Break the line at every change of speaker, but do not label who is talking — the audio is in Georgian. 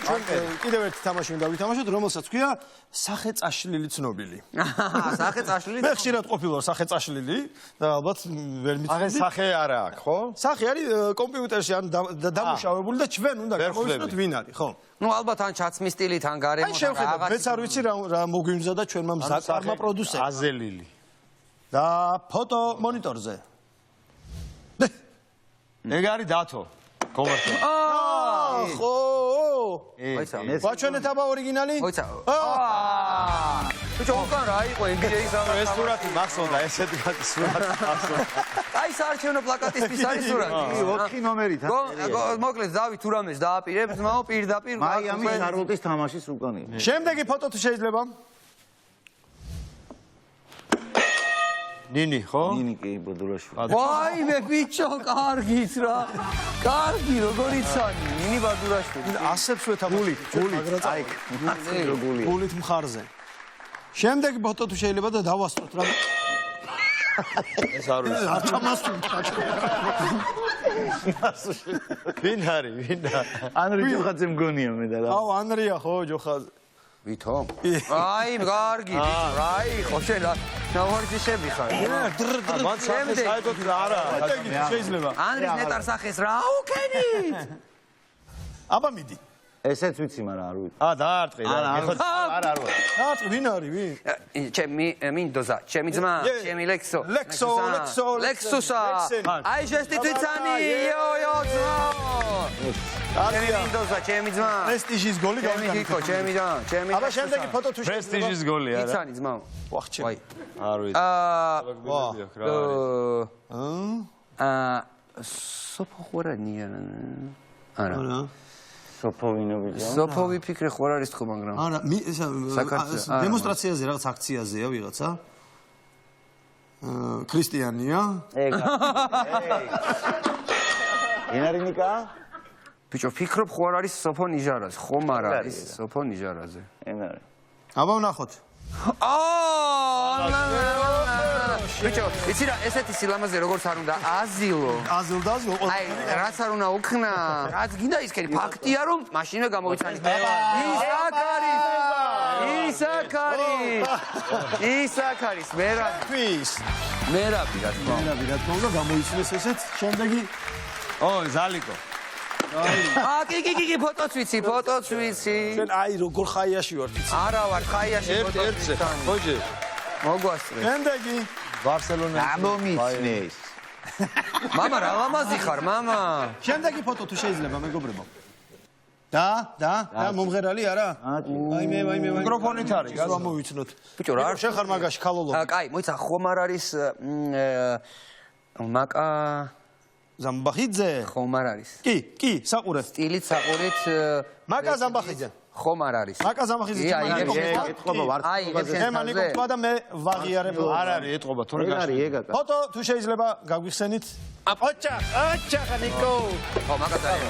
ჩვენ კიდევ ერთი თამაში უნდა ვითამაშოთ, რომელსაც ქვია სახე წაშლილი ცნობილი.
სახე წაშლილი?
მე ხშირად ყოფილვარ სახე წაშლილი და ალბათ ვერ მიცნობ.
სახე არა აქვს, ხო?
სახე არის კომპიუტერში ან დამუშავებული და ჩვენ უნდა გავხსნათ ვინ არის, ხო?
ნუ ალბათ ან ჩაცმის სტილით, ან გარემო
ან შევხედოთ, მეც არ ვიცი რა მოგვიმზადა ჩვენმა მზაკარმა პროდიუსერმა.
აზელილი.
და ფოტო მონიტორზე.
ეგ არის დათო. კომერცია.
ხო.
მოიცა.
ვაჩვენეთ აბა ორიგინალი?
მოიცა. ბიჭო, უკან რა იყო NBA-ის ამ
ეს სურათი მახსოვდა, ესეთი სურათი მახსოვდა.
აი საარჩევნო პლაკატისთვის არის სურათი.
4 ნომერით.
მოკლედ დავით ურამეს დააპირებს, მაო პირდაპირ
მაიამის შარლოტის თამაშის უკან იყო.
შემდეგი ფოტო თუ შეიძლება?
ნინი, ხო?
ნინი კი ბადურაშვილი.
ვაი მე ბიჭო, კარგიც რა. კარგი, როგორ იცანი? ნინი ბადურაშვილი.
ასებს ვეთამაშოთ.
აი, გული.
გულით მხარზე. შემდეგი ფოტო თუ შეიძლება და დავასწროთ რა.
ეს არ ვიცი.
არ ჩამასწროთ.
ვინ არის?
ანრი ჯოხაძე მგონია მე და რა.
აუ, ანრია ხო, ჯოხაძე.
ვითომ? აი, კარგი, ბიჭო, აი, ხო შენ რა. ნაوارჯი შევიხარ.
მან სახე საერთოდ რა არა.
შეიძლება.
ანრის ნეტარ სახეს რა უკენით?
აბა მიდი.
ესეც ვიცი, მაგრამ არ ვიცი.
დაარტყი რა.
არა.
დაარტყი, ვინ არის, ვინ?
ჩემი მინდოზა, ჩემი ძმა, ჩემი ლექსო. ლექსუსა. აი ჟესტით ვიცანი, იო, ძმა. ჩემი მინდოზა, ჩემი ძმა.
პრესტიჟის გოლი
ჩემი გიკო, ჩემი ძმა, ჩემი.
აბა შემდეგი ფოტო თუ შეიძლება.
პრესტიჟის გოლი არა.
იცანი ძმა.
ვახჩე.
ვაი.
არ ვიცი.
სოფო ხორანია. არა.
სოფო ვინობია.
სოფო ვიფიქრე ხარ არის თქო, მაგრამ.
არა, დემონსტრაციაზე რაღაც აქციაზეა ვიღაცა. ქრისტიანია.
ენარინიკა?
ბიჭო, ფიქრობ ხარ არის სოფო ნიჟარაზე, ხომ არ არის სოფო ნიჟარაზე.
ენარი.
აბა ვნახოთ.
ბიჭო, იცი რა, ესეთი სილამაზე როგორც არ უნდა აზილო.
აზილ.
აი, რაც არ უნდა უქნა, რაც გინდა ისქენი, ფაქტია რომ მაშინა გამოიცანი. ისაკარის, მერაბი რა თქმა
უნდა, გამოიცნეს ესეც. შემდეგი
ზალიკო.
კი, ფოტოც ვიცი.
ჩვენ აი როგორ ხაიაში ვართ.
არა ვარ, ხაიაში
ერთ-ერთზე. ხოჯე.
მოგვასწრე.
შემდეგი
ბარსელონა.
გამომიცნეს.
მამა რა ლამაზი ხარ, მამა.
შემდეგი ფოტო თუ შეიძლება, მეგობრებო. და მომღერალი არა? აი მე
მიკროფონით არის,
რა მოვიცნოთ.
ბიჭო, რა
შენ ხარ მაგაში ხალოლო.
კაი, მოიცა ხომ არ არის მაკა
ზამბახიძე?
ხომ არ არის.
კი, საყურე.
სტილით საყურით
მაკა ზამბახიძე.
ხომ არ არის.
მაკა ზამბახიძე
ეთყობა ვარ.
მე მიკროფონმა და მე ვაღიარებ.
არ არის ეთყობა, თორე
არის ეგაკა.
ფოტო თუ შეიძლება გაგვიხსენით. ოჩახა ნიკო.
ხო, მაგას არის.